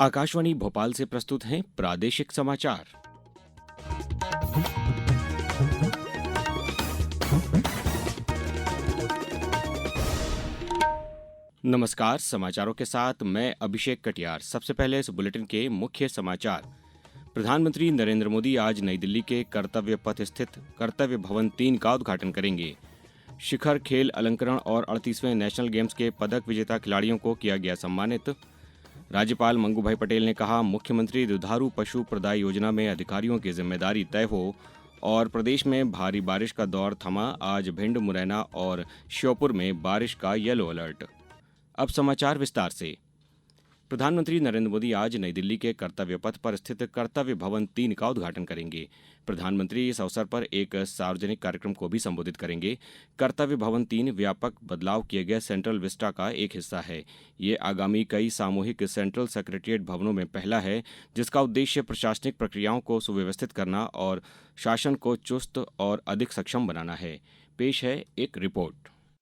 आकाशवाणी भोपाल से प्रस्तुत हैं प्रादेशिक समाचार। नमस्कार, समाचारों के साथ मैं अभिषेक कटियार। सबसे पहले इस बुलेटिन के मुख्य समाचार। प्रधानमंत्री नरेंद्र मोदी आज नई दिल्ली के कर्तव्य पथ स्थित कर्तव्य भवन 3 का उद्घाटन करेंगे। शिखर खेल अलंकरण और 38वें नेशनल गेम्स के पदक विजेता खिलाड़ियों को किया गया सम्मानित। राज्यपाल मंगूभाई पटेल ने कहा, मुख्यमंत्री दुधारू पशु प्रदाय योजना में अधिकारियों की जिम्मेदारी तय हो। और प्रदेश में भारी बारिश का दौर थमा, आज भिंड, मुरैना और श्योपुर में बारिश का येलो अलर्ट। अब समाचार विस्तार से। प्रधानमंत्री नरेंद्र मोदी आज नई दिल्ली के कर्तव्य पथ पर स्थित कर्तव्य भवन 3 का उद्घाटन करेंगे। प्रधानमंत्री इस अवसर पर एक सार्वजनिक कार्यक्रम को भी संबोधित करेंगे। कर्तव्य भवन 3 व्यापक बदलाव किए गए सेंट्रल विस्टा का एक हिस्सा है। ये आगामी कई सामूहिक सेंट्रल सेक्रेटेरिएट भवनों में पहला है, जिसका उद्देश्य प्रशासनिक प्रक्रियाओं को सुव्यवस्थित करना और शासन को चुस्त और अधिक सक्षम बनाना है। पेश है एक रिपोर्ट।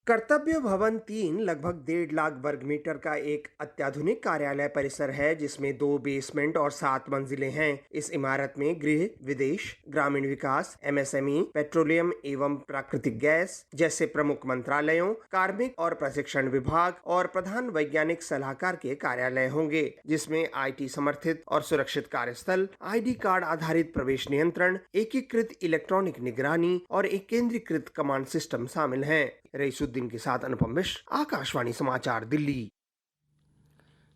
कर्तव्य भवन 3 लगभग 1.5 लाख वर्ग मीटर का एक अत्याधुनिक कार्यालय परिसर है, जिसमें 2 बेसमेंट और 7 मंजिलें हैं। इस इमारत में गृह, विदेश, ग्रामीण विकास, एमएसएमई, पेट्रोलियम एवं प्राकृतिक गैस जैसे प्रमुख मंत्रालयों, कार्मिक और प्रशिक्षण विभाग और प्रधान वैज्ञानिक सलाहकार के कार्यालय होंगे, जिसमें आईटी समर्थित और सुरक्षित कार्यस्थल, आईडी कार्ड आधारित प्रवेश नियंत्रण, एकीकृत इलेक्ट्रॉनिक निगरानी और एक केंद्रीकृत कमांड सिस्टम शामिल हैं। रईसुद्दीन के साथ अनुपम मिश्र, आकाशवाणी समाचार, दिल्ली।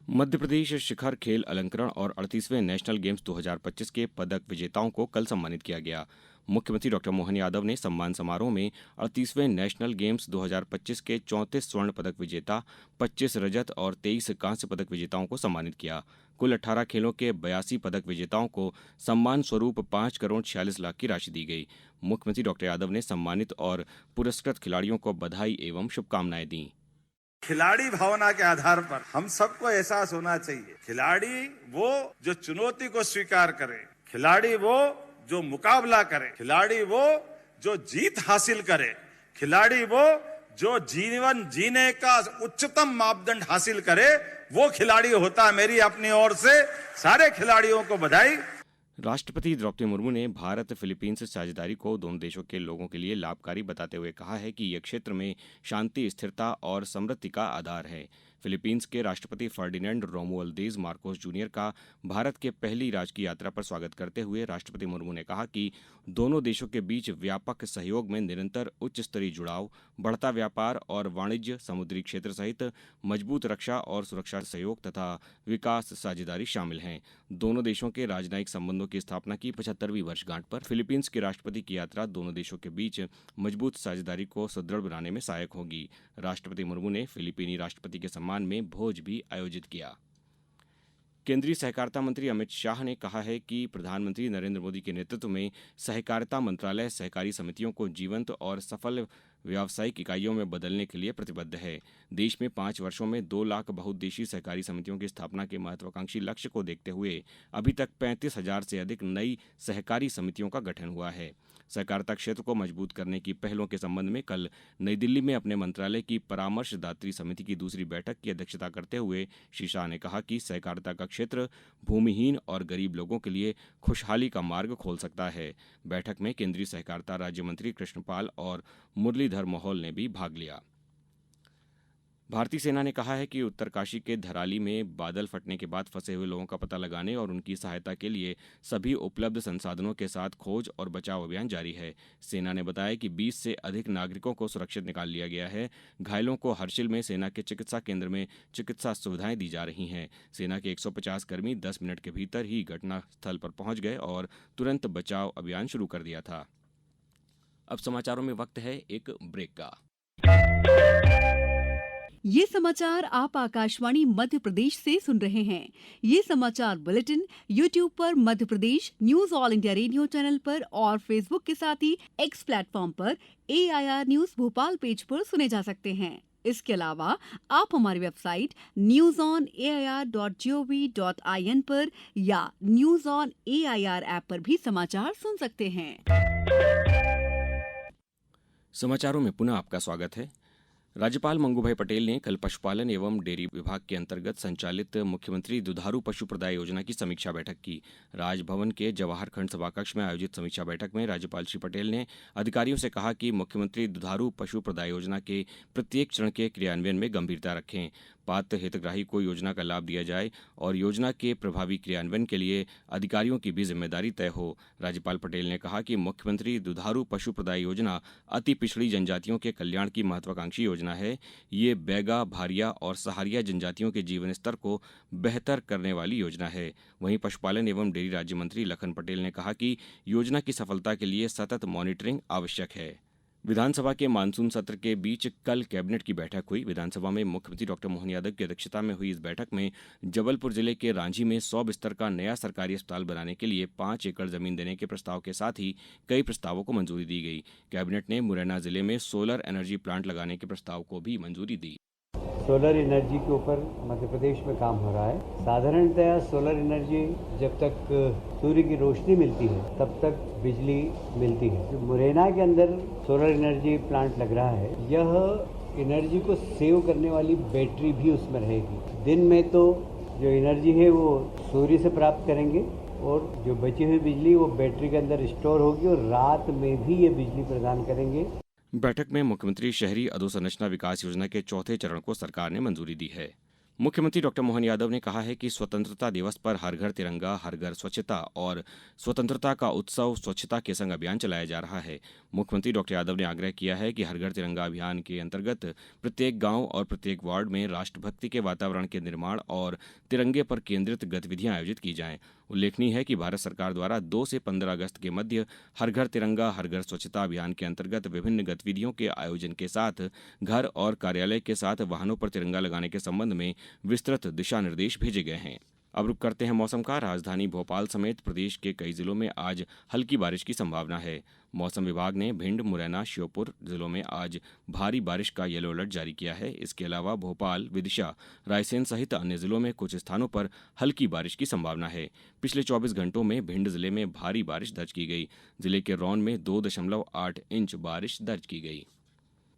मध्य प्रदेश शिखर खेल अलंकरण और 38वें नेशनल गेम्स 2025 के पदक विजेताओं को कल सम्मानित किया गया। मुख्यमंत्री डॉक्टर मोहन यादव ने सम्मान समारोह में 38वें नेशनल गेम्स 2025 के 34 स्वर्ण पदक विजेता, 25 रजत और 23 कांस्य पदक विजेताओं को सम्मानित किया। कुल 18 खेलों के 82 पदक विजेताओं को सम्मान स्वरूप 5 करोड़ 46 लाख की राशि दी गई। मुख्यमंत्री डॉक्टर यादव ने सम्मानित और पुरस्कृत खिलाड़ियों को बधाई एवं शुभकामनाएं दी। खिलाड़ी भावना के आधार पर हम सबको एहसास होना चाहिए, खिलाड़ी वो जो चुनौती को स्वीकार करे, खिलाड़ी वो जो मुकाबला करे, खिलाड़ी वो जो जीत हासिल करे, खिलाड़ी वो जो जीवन जीने का उच्चतम मापदंड हासिल करे, वो खिलाड़ी होता है। मेरी अपनी ओर से सारे खिलाड़ियों को बधाई। राष्ट्रपति द्रौपदी मुर्मू ने भारत फिलीपींस साझेदारी को दोनों देशों के लोगों के लिए लाभकारी बताते हुए कहा है कि यह क्षेत्र में शांति, स्थिरता और समृद्धि का आधार है। फिलीपींस के राष्ट्रपति फर्डिनेंड रोमुअल्देज मार्कोस जूनियर का भारत के पहली राजकीय यात्रा पर स्वागत करते हुए राष्ट्रपति मुर्मू ने कहा कि दोनों देशों के बीच व्यापक सहयोग में निरंतर उच्च स्तरीय जुड़ाव, बढ़ता व्यापार और वाणिज्य, समुद्री क्षेत्र सहित मजबूत रक्षा और सुरक्षा सहयोग तथा विकास साझेदारी शामिल हैं। दोनों देशों के राजनयिक संबंधों की स्थापना की 75वीं वर्षगांठ पर फिलीपींस के राष्ट्रपति की यात्रा दोनों देशों के बीच मजबूत साझेदारी को सुदृढ़ बनाने में सहायक होगी। राष्ट्रपति मुर्मू ने फिलीपीनी राष्ट्रपति के सम्मान में भोज भी आयोजित किया। केंद्रीय सहकारिता मंत्री अमित शाह ने कहा है कि प्रधानमंत्री नरेंद्र मोदी के नेतृत्व में सहकारिता मंत्रालय सहकारी समितियों को जीवंत और सफल व्यावसायिक इकाइयों में बदलने के लिए प्रतिबद्ध है। देश में 5 वर्षों में 2 लाख बहुउद्देशीय सहकारी समितियों की स्थापना के महत्वाकांक्षी लक्ष्य को देखते हुए अभी तक 35,000 से अधिक नई सहकारी समितियों का गठन हुआ है। सहकारिता क्षेत्र को मजबूत करने की पहलों के संबंध में कल नई दिल्ली में अपने मंत्रालय की परामर्शदात्री समिति की दूसरी बैठक की अध्यक्षता करते हुए श्री शाह ने कहा कि सहकारिता का क्षेत्र भूमिहीन और गरीब लोगों के लिए खुशहाली का मार्ग खोल सकता है। बैठक में केंद्रीय सहकारिता राज्य मंत्री कृष्णपाल और मुरलीधर मोहोल ने भी भाग लिया। भारतीय सेना ने कहा है कि उत्तरकाशी के धराली में बादल फटने के बाद फंसे हुए लोगों का पता लगाने और उनकी सहायता के लिए सभी उपलब्ध संसाधनों के साथ खोज और बचाव अभियान जारी है। सेना ने बताया कि 20 से अधिक नागरिकों को सुरक्षित निकाल लिया गया है। घायलों को हर्षिल में सेना के चिकित्सा केंद्र में चिकित्सा सुविधाएं दी जा रही हैं। सेना के 150 कर्मी 10 मिनट के भीतर ही घटनास्थल पर पहुंच गए और तुरंत बचाव अभियान शुरू कर दिया था। अब समाचारों में वक्त है एक ब्रेक का। ये समाचार आप आकाशवाणी मध्य प्रदेश से सुन रहे हैं। ये समाचार बुलेटिन YouTube पर Madhya Pradesh news all India radio channel पर और फेसबुक के साथ ही एक्स प्लेटफॉर्म पर AIR न्यूज भोपाल पेज पर सुने जा सकते हैं। इसके अलावा आप हमारी वेबसाइट newsonair.gov.in पर या न्यूज ऑन AIR ऐप पर भी समाचार सुन सकते हैं। समाचारों में पुनः आपका स्वागत है। राज्यपाल मंगूभाई पटेल ने कल पशुपालन एवं डेयरी विभाग के अंतर्गत संचालित मुख्यमंत्री दुधारू पशु प्रदाय योजना की समीक्षा बैठक की। राजभवन के जवाहर खंड सभाकक्ष में आयोजित समीक्षा बैठक में राज्यपाल श्री पटेल ने अधिकारियों से कहा कि मुख्यमंत्री दुधारू पशु प्रदाय योजना के प्रत्येक चरण के क्रियान्वयन में गंभीरता रखें, पात्र हितग्राही को योजना का लाभ दिया जाए और योजना के प्रभावी क्रियान्वयन के लिए अधिकारियों की भी जिम्मेदारी तय हो। राज्यपाल पटेल ने कहा कि मुख्यमंत्री दुधारू पशु प्रदाय योजना अति पिछड़ी जनजातियों के कल्याण की महत्वाकांक्षी योजना है। ये बैगा, भारिया और सहारिया जनजातियों के जीवन स्तर को बेहतर करने वाली योजना है। वहीं पशुपालन एवं डेयरी राज्य मंत्री लखन पटेल ने कहा कि योजना की सफलता के लिए सतत मॉनिटरिंग आवश्यक है। विधानसभा के मानसून सत्र के बीच कल कैबिनेट की बैठक हुई। विधानसभा में मुख्यमंत्री डॉक्टर मोहन यादव की अध्यक्षता में हुई इस बैठक में जबलपुर जिले के रांझी में 100 बिस्तर का नया सरकारी अस्पताल बनाने के लिए 5 एकड़ जमीन देने के प्रस्ताव के साथ ही कई प्रस्तावों को मंजूरी दी गई। कैबिनेट ने मुरैना जिले में सोलर एनर्जी प्लांट लगाने के प्रस्ताव को भी मंजूरी दी। सोलर एनर्जी के ऊपर मध्य प्रदेश में काम हो रहा है। साधारणतया सोलर एनर्जी जब तक सूर्य की रोशनी मिलती है तब तक बिजली मिलती है। जो मुरैना के अंदर सोलर एनर्जी प्लांट लग रहा है, यह एनर्जी को सेव करने वाली बैटरी भी उसमें रहेगी। दिन में तो जो एनर्जी है वो सूर्य से प्राप्त करेंगे और जो बची हुई बिजली वो बैटरी के अंदर स्टोर होगी और रात में भी ये बिजली प्रदान करेंगे। बैठक में मुख्यमंत्री शहरी अधोसंरचना विकास योजना के चौथे चरण को सरकार ने मंजूरी दी है। मुख्यमंत्री डॉक्टर मोहन यादव ने कहा है कि स्वतंत्रता दिवस पर हर घर तिरंगा, हर घर स्वच्छता और स्वतंत्रता का उत्सव स्वच्छता के संग अभियान चलाया जा रहा है। मुख्यमंत्री डॉक्टर यादव ने आग्रह किया है कि हर घर तिरंगा अभियान के अंतर्गत प्रत्येक गांव और प्रत्येक वार्ड में राष्ट्रभक्ति के वातावरण के निर्माण और तिरंगे पर केंद्रित गतिविधियां आयोजित की जाएं। उल्लेखनीय है कि भारत सरकार द्वारा 2 से 15 अगस्त के मध्य हर घर तिरंगा, हर घर स्वच्छता अभियान के अंतर्गत विभिन्न गतिविधियों के आयोजन के साथ घर और कार्यालय के साथ वाहनों पर तिरंगा लगाने के संबंध में विस्तृत दिशा निर्देश भेजे गए हैं। अब रुक करते हैं मौसम का। राजधानी भोपाल समेत प्रदेश के कई जिलों में आज हल्की बारिश की संभावना है। मौसम विभाग ने भिंड, मुरैना, श्योपुर जिलों में आज भारी बारिश का येलो अलर्ट जारी किया है। इसके अलावा भोपाल, विदिशा, रायसेन सहित अन्य जिलों में कुछ स्थानों पर हल्की बारिश की संभावना है। पिछले 24 घंटों में भिंड जिले में भारी बारिश दर्ज की गई। जिले के रौन में 2.8 इंच बारिश दर्ज की गई।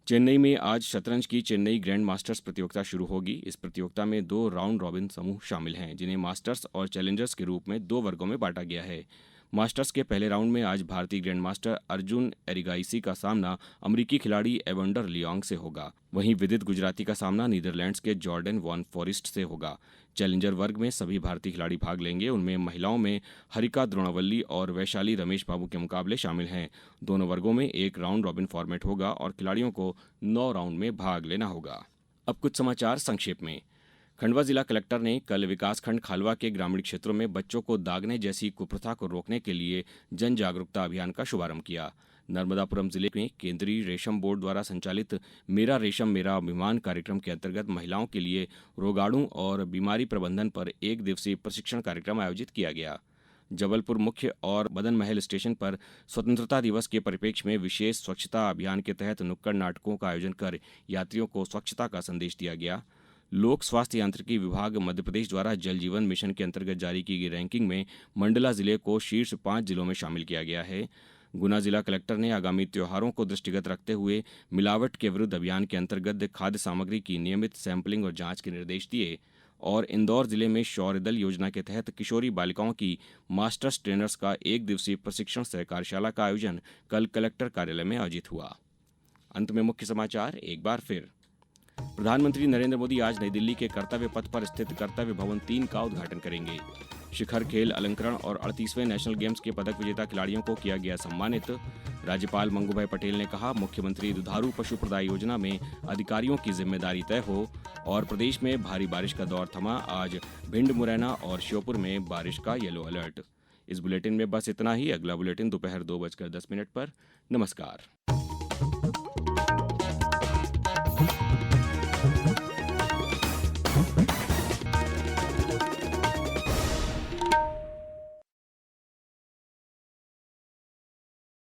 चेन्नई में आज शतरंज की चेन्नई ग्रैंड मास्टर्स प्रतियोगिता शुरू होगी। इस प्रतियोगिता में 2 राउंड रॉबिन समूह शामिल हैं, जिन्हें मास्टर्स और चैलेंजर्स के रूप में 2 वर्गों में बांटा गया है। मास्टर्स के पहले राउंड में आज भारतीय ग्रैंड मास्टर अर्जुन एरिगाइसी का सामना अमेरिकी खिलाड़ी एवंडर लियोंग से होगा। वहीं विदित गुजराती का सामना नीदरलैंड्स के जॉर्डन वॉन फॉरेस्ट से होगा। चैलेंजर वर्ग में सभी भारतीय खिलाड़ी भाग लेंगे। उनमें महिलाओं में हरिका द्रोणावल्ली और वैशाली रमेश बाबू के मुकाबले शामिल हैं। दोनों वर्गों में 1 राउंड रॉबिन फॉर्मेट होगा और खिलाड़ियों को 9 राउंड में भाग लेना होगा। अब कुछ समाचार संक्षेप में। खंडवा जिला कलेक्टर ने कल विकासखंड खालवा के ग्रामीण क्षेत्रों में बच्चों को दागने जैसी कुप्रथा को रोकने के लिए जन जागरूकता अभियान का शुभारंभ किया। नर्मदापुरम जिले में केंद्रीय रेशम बोर्ड द्वारा संचालित मेरा रेशम मेरा अभिमान कार्यक्रम के अंतर्गत महिलाओं के लिए रोगाणु और बीमारी प्रबंधन पर 1 दिवसीय प्रशिक्षण कार्यक्रम आयोजित किया गया। जबलपुर मुख्य और मदन महल स्टेशन पर स्वतंत्रता दिवस के परिप्रेक्ष्य में विशेष स्वच्छता अभियान के तहत नुक्कड़ नाटकों का आयोजन कर यात्रियों को स्वच्छता का संदेश दिया गया। लोक स्वास्थ्य यांत्रिकी विभाग मध्य प्रदेश द्वारा जल जीवन मिशन के अंतर्गत जारी की गई रैंकिंग में मंडला जिले को शीर्ष 5 जिलों में शामिल किया गया है। गुना जिला कलेक्टर ने आगामी त्योहारों को दृष्टिगत रखते हुए मिलावट के विरुद्ध अभियान के अंतर्गत खाद्य सामग्री की नियमित सैंपलिंग और जांच के निर्देश दिए। और इंदौर जिले में शौर्य दल योजना के तहत किशोरी बालिकाओं की मास्टर्स ट्रेनर्स का 1 दिवसीय प्रशिक्षण सह कार्यशाला का आयोजन कल कलेक्टर कार्यालय में आयोजित हुआ। अंत में मुख्य समाचार एक बार फिर। प्रधानमंत्री नरेंद्र मोदी आज नई दिल्ली के कर्तव्य पथ पर स्थित कर्तव्य भवन 3 का उद्घाटन करेंगे। शिखर खेल अलंकरण और 38वें नेशनल गेम्स के पदक विजेता खिलाड़ियों को किया गया सम्मानित। राज्यपाल मंगूभाई पटेल ने कहा, मुख्यमंत्री दुधारू पशु प्रदाय योजना में अधिकारियों की जिम्मेदारी तय हो। और प्रदेश में भारी बारिश का दौर थमा। आज भिंड, मुरैना और श्योपुर में बारिश का येलो अलर्ट। इस बुलेटिन में बस इतना ही। अगला बुलेटिन दोपहर 2:10 पर। नमस्कार।